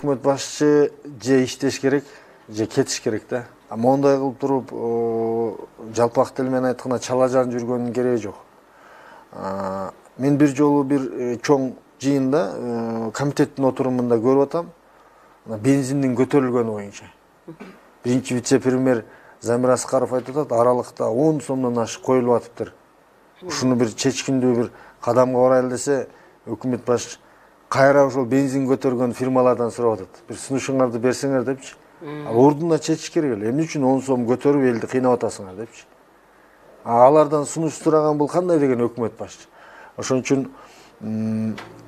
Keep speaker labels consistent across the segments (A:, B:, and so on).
A: өкмөт башчы же иштеш керек, же кетиш керек да. Мондай кылып туруп, жалпак тил менен айтканда чалажан жүргөнүн кереги жок. Мен бир жолу бир чоң жыйында комитеттин отурумунда көрүп атам. Бензиндин көтөрүлгөнү боюнча. Биринчи вице-премьер Замир Аскаров айтып атат, аралыкта 10 сомдон ашык коюлуп атыптыр. Ушуну бир чечкиндүү бир кадамга барайлы десе, өкмөт баш кайра ошол бензин көтөргөн фирмалардан сурап атат. Бир сунушуңарды берсеңер депчи. Ал ордуна чечиш керек эле. Эмне үчүн 10 сом көтөрүп элди кыйнап атасыңар депчи. Алардан сунуш сураган бул кандай деген өкмөт башчы. Ошон үчүн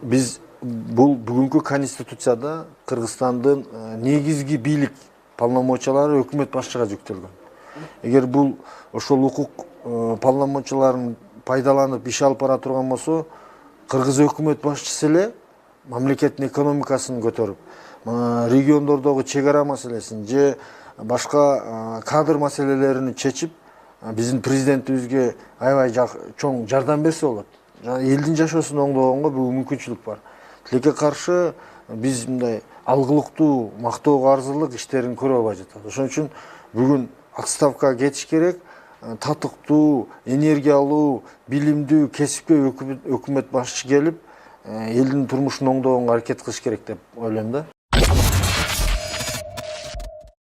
A: биз бул бүгүнкү конституцияда Кыргызстандын негизги бийлик полномочиялары өкмөт башчыга жүктөлгөн. Эгер бул ошол укук полномочияларын пайдаланып иш алып бара турган болсо, Кыргыз өкмөт башчысы эле мамлекеттин экономикасын көтөрүп, региондордогу чек ара маселесин же башка кадр маселелерин чечип, биздин президентибизге аябай чоң жардам берсе болот. Элдин жашоосун оңдогонго бүгүн мүмкүнчүлүк бар. Тилекке каршы биз мындай алгылыктуу, мактоого арзылык иштерин көрө албай жатат. Ошон үчүн бүгүн отставкага кетиш керек, татыктуу, энергиялуу, билимдүү, кесипкөй өкмөт башчы келип, элдин турмушун оңдогонго аракет кылыш керек деп ойлойм да.